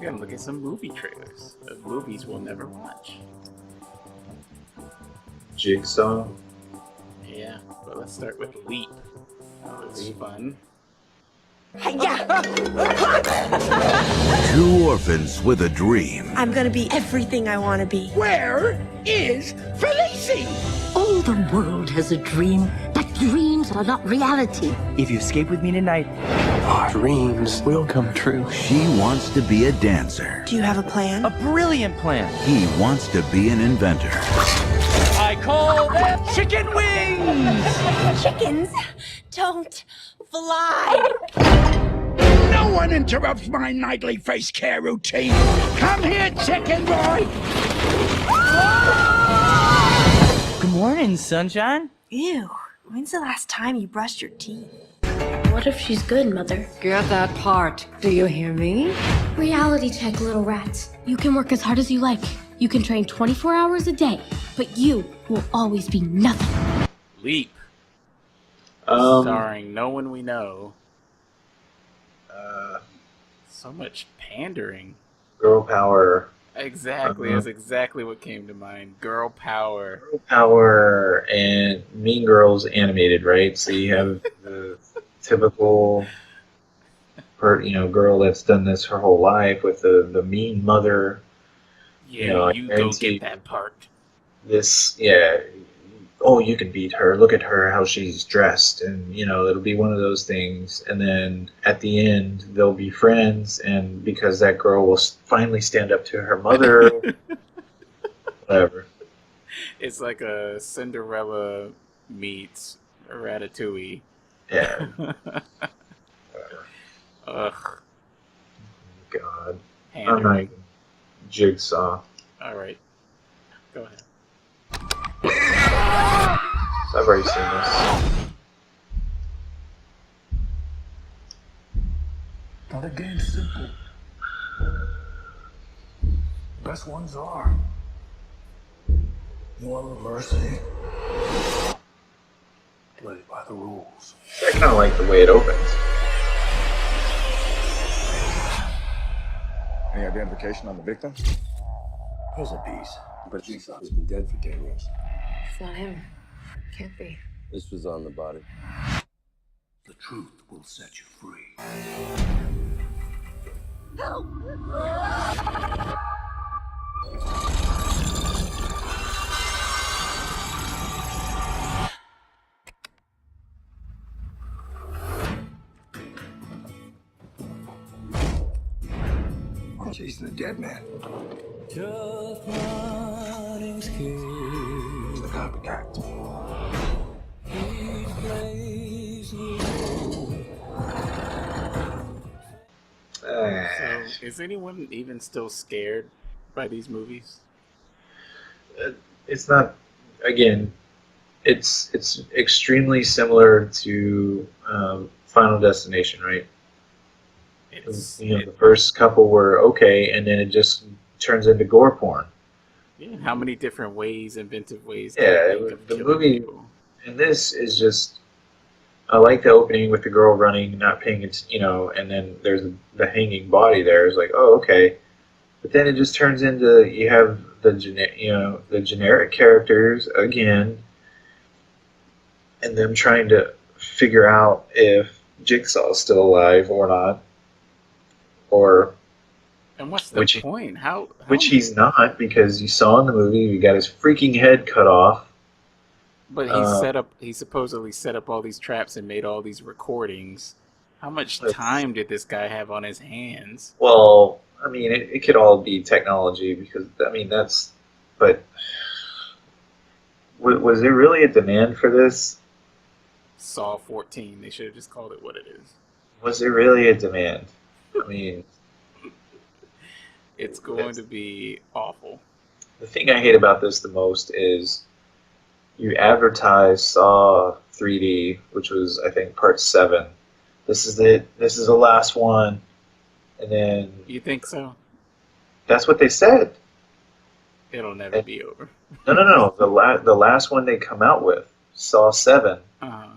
We're gonna look at some movie trailers of movies we'll never watch. Jigsaw. Yeah, but let's start with Leap. That looks fun. Two orphans with a dream. I'm gonna be everything I want to be. Where is Felici? All the world has a dream, but dreams are not reality. If you escape with me tonight, Our dreams will come true. She wants to be a dancer. Do you have a plan? a brilliant plan. He wants to be an inventor. I call them chicken wings! Chickens don't fly. No one interrupts my nightly face care routine. Come here, chicken boy. Good morning, sunshine. Ew. When's the last time you brushed your teeth? What if she's good, Mother? Get that part. Do you hear me? Reality check, little rats. You can work as hard as you like. You can train 24 hours a day, but you will always be nothing. Leap, Um, starring no one we know. So much pandering. Girl power. Exactly, that's exactly what came to mind. Girl power. Girl power and Mean Girls animated, right? So you have the typical, girl that's done this her whole life with the mean mother. Yeah, I you go guarantee get that part. This, yeah. Oh, you can beat her. Look at her, how she's dressed, and it'll be one of those things. And then at the end, they'll be friends, and because that girl will finally stand up to her mother, whatever. It's like a Cinderella meets Ratatouille. Yeah. Whatever. Ugh. God. I'm not Pandering. even Jigsaw. All right, go ahead. I've already seen this. Not again, simple. Best ones are. No other mercy. Play by the rules. I kind of like the way it opens. Any identification on the victim? Here's a piece. But Jigsaw has been dead for 10 years. It's not him. Can't be. This was on the body. The truth will set you free. I'm chasing a dead man. It's the copycat. So, is anyone even still scared by these movies? It's not. Again, it's extremely similar to Final Destination, right? The first couple were okay, and then it just turns into gore porn. Yeah, how many different ways, inventive ways? Yeah, they think of the killing movie, people? and this is just. I like the opening with the girl running, not paying it, and then there's the hanging body there. It's like, oh, okay, but then it just turns into you have the generic characters again, and them trying to figure out if Jigsaw's still alive or not, or And what's the point? How which he's not, because you saw in the movie he got his freaking head cut off. But he supposedly set up all these traps and made all these recordings. How much time did this guy have on his hands? Well, I mean, it could all be technology, because but was there really a demand for this? Saw 14. They should have just called it what it is. Was there really a demand? I mean, It's going to be awful. the thing I hate about this the most is you advertise Saw 3D, which was, I think, part 7. This is it. This is the last one. And then You think so? that's what they said. It'll never be over. No. The last one they come out with, Saw 7. Uh-huh.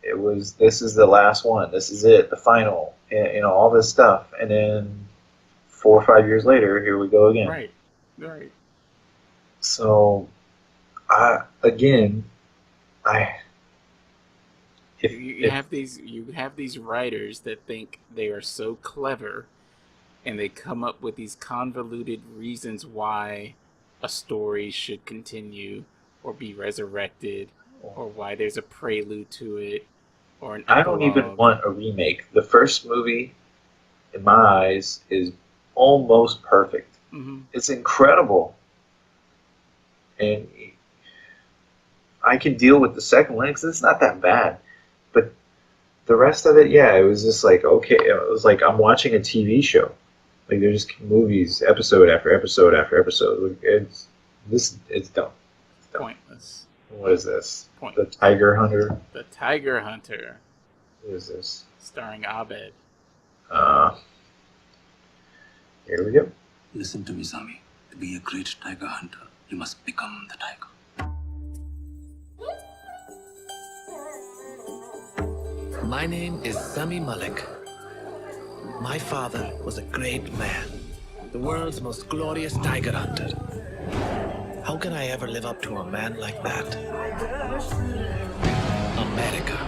It was, this is the last one. This is it, the final. And, all this stuff. And then 4 or 5 years later, here we go again. Right. Right. So, You have these writers that think they are so clever, and they come up with these convoluted reasons why a story should continue or be resurrected, or why there's a prelude to it, or an I don't even epilogue. want a remake. The first movie, in my eyes, is almost perfect. Mhm. It's incredible. And I can deal with the second one because it's not that bad. But the rest of it, yeah, it was just like, okay, it was like I'm watching a TV show. Like, they're just movies, episode after episode after episode. Like, it's dumb. It's dumb. Pointless. What is this? The Pointless. Tiger Hunter? The Tiger Hunter, What is this? starring Abed. Here we go. Listen to me, Sami. To be a great tiger hunter, you must become the tiger. My name is Sami Malik. My father was a great man, the world's most glorious tiger hunter. How can I ever live up to a man like that? America.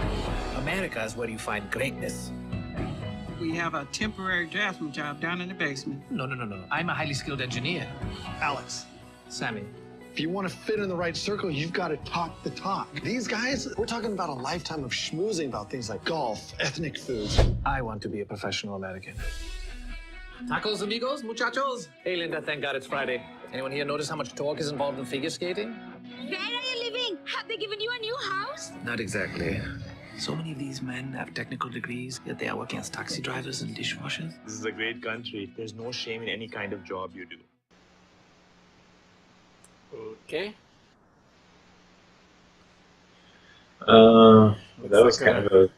America is where you find greatness. We have a temporary draftsman job down in the basement. No. I'm a highly skilled engineer. Alex, Sammy. if you want to fit in the right circle, you've got to talk the talk. These guys, we're talking about a lifetime of schmoozing about things like golf, ethnic foods. I want to be a professional American. Tacos, amigos, muchachos. Hey, Linda, thank God it's Friday. Anyone here notice how much talk is involved in figure skating? Where are you living? Have they given you a new house? Not exactly. So many of these men have technical degrees, yet they are working as taxi drivers and dishwashers. This is a great country. There's no shame in any kind of job you do. Okay. That was kind of a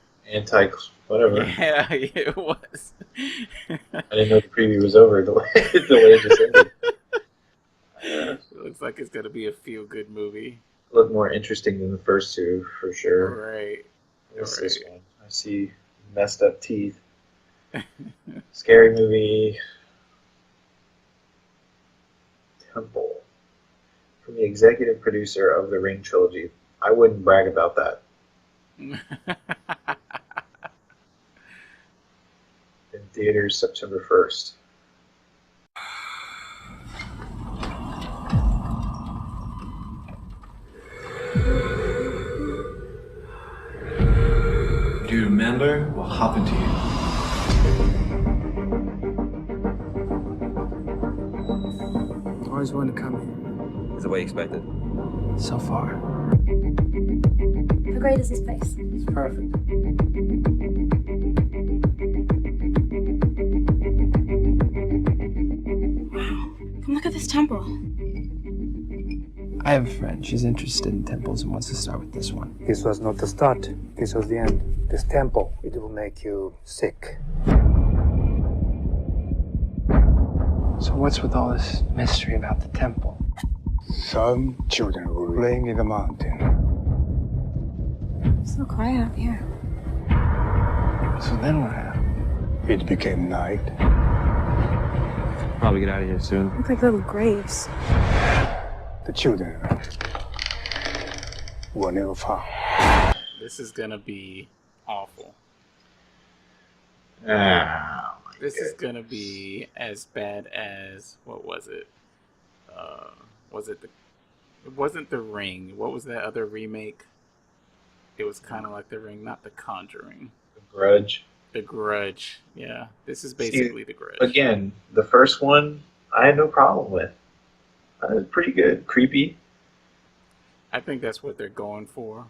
whatever. Yeah, it was. I didn't know the preview was over the way it just ended. It looks like it's gonna be a feel-good movie. Look more interesting than the first two, for sure. Right. What's this one? I see messed up teeth. Scary movie. Temple. From the executive producer of the Ring trilogy. I wouldn't brag about that. In theaters September 1st. Do you remember what happened to you? Always wanted to come here. Is it what you expected? So far. How great is this place? It's perfect. Come look at this temple. I have a friend. She's interested in temples and wants to start with this one. This was not the start. This was the end. This temple, it will make you sick. So what's with all this mystery about the temple? Some children were playing in the mountain. It's so quiet up here. So then what happened? It became night. Probably get out of here soon. Look like little graves. The children were never found. This is gonna be awful. This is gonna be as bad as what was it? It wasn't The Ring. What was that other remake? It was kind of like The Ring, not The Conjuring. The Grudge. The Grudge. Yeah, this is basically The Grudge. Again, the first one I had no problem with. It was pretty good, creepy. I think that's what they're going for.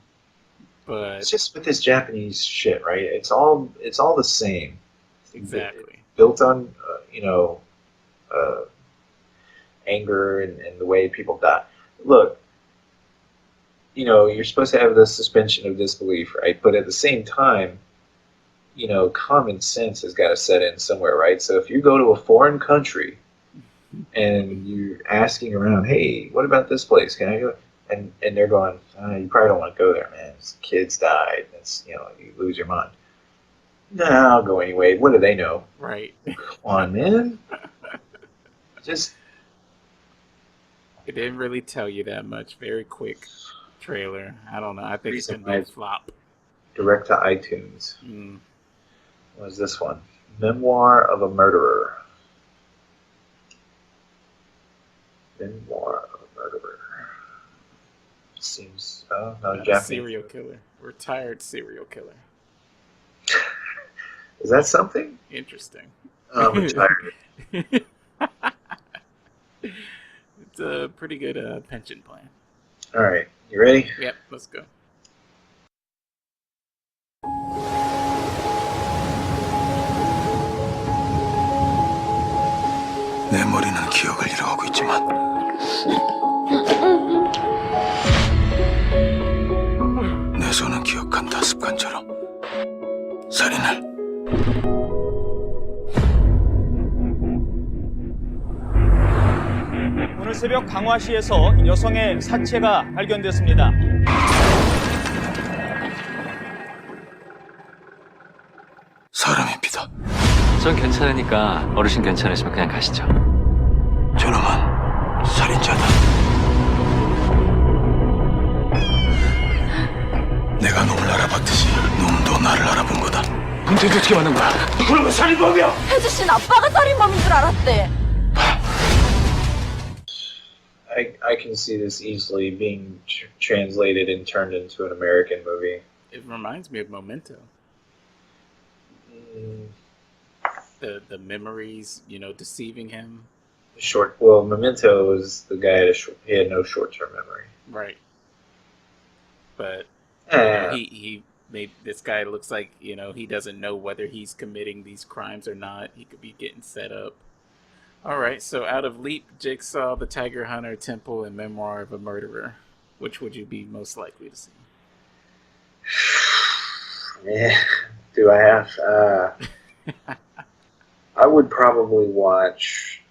But it's just with this Japanese shit, right? It's all the same. Exactly. Built on, anger and the way people die. Look, you're supposed to have the suspension of disbelief, right? But at the same time, common sense has got to set in somewhere, right? So if you go to a foreign country and you're asking around, hey, what about this place? Can I go? And they're going, you probably don't want to go there, man. Kids died. You lose your mind. No, I'll go anyway. What do they know? Right. Come on, man. Just It didn't really tell you that much. Very quick trailer. I don't know. I think it's Reason gonna be a why- flop. direct to iTunes. Mm. What is this one? Memoir of a Murderer. Memoir of a Murderer. Seems no Not a Japanese. serial killer. Retired serial killer. Is that something? Interesting. Retired. It's a pretty good pension plan. All right, you ready? Yep, let's go. 내 머리는 기억을 잃어가고 있지만 내 손은 기억한다 습관처럼 살인을. 오늘 새벽 강화시에서 여성의 사체가 발견됐습니다. 사람입니다. 전 괜찮으니까 어르신 괜찮으시면 그냥 가시죠. 저놈은 살인자다. 내가 놈을 알아봤듯이 놈도 나를 알아본 거다. 근데 어떻게 만난 거야? 그러면 살인범이야! 혜주 씨는 아빠가 살인범인 줄 알았대. I can see this easily being translated and turned into an American movie. It reminds me of Memento. The memories, deceiving him. Memento was the guy he had no short-term memory. Right. But Eh. he made this guy looks like, he doesn't know whether he's committing these crimes or not. He could be getting set up. All right, so out of Leap, Jigsaw, The Tiger Hunter, Temple, and Memoir of a Murderer, which would you be most likely to see? Yeah, do I have? I would probably watch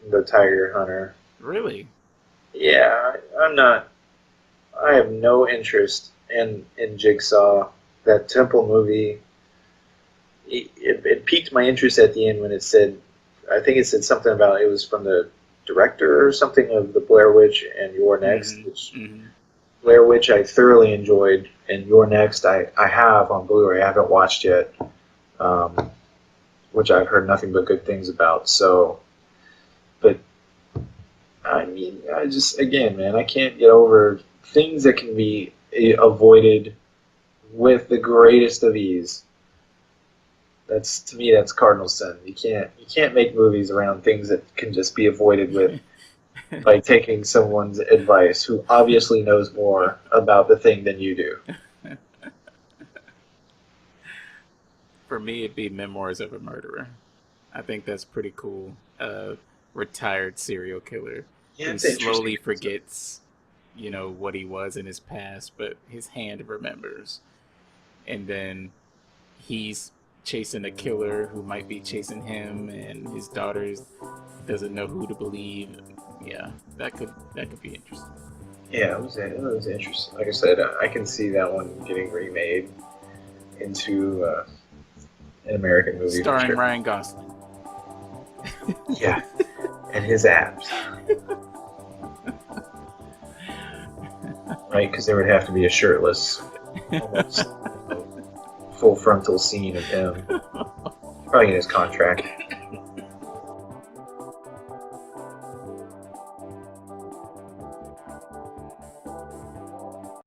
The Tiger Hunter. Really? Yeah, I have no interest in Jigsaw. That Temple movie, it piqued my interest at the end when it said, I think it said something about it was from the director or something of the Blair Witch and You're Next, which Blair Witch I thoroughly enjoyed, and You're Next I have on Blu-ray. I haven't watched yet, which I've heard nothing but good things about. So, but I mean, again, man, I can't get over things that can be avoided with the greatest of ease. To me, that's cardinal sin. You can't make movies around things that can just be avoided with by taking someone's advice who obviously knows more about the thing than you do. For me, it'd be Memoirs of a Murderer. I think that's pretty cool. Retired serial killer Yeah, who it's interesting. slowly forgets, what he was in his past, but his hand remembers. And then he's chasing a killer who might be chasing him, and his daughter doesn't know who to believe. Yeah, that could be interesting. Yeah, it was interesting. Like I said, I can see that one getting remade into an American movie. Starring for sure. Ryan Gosling. Yeah, and his abs. Right, because there would have to be a shirtless, almost full frontal scene of him. Probably in his contract.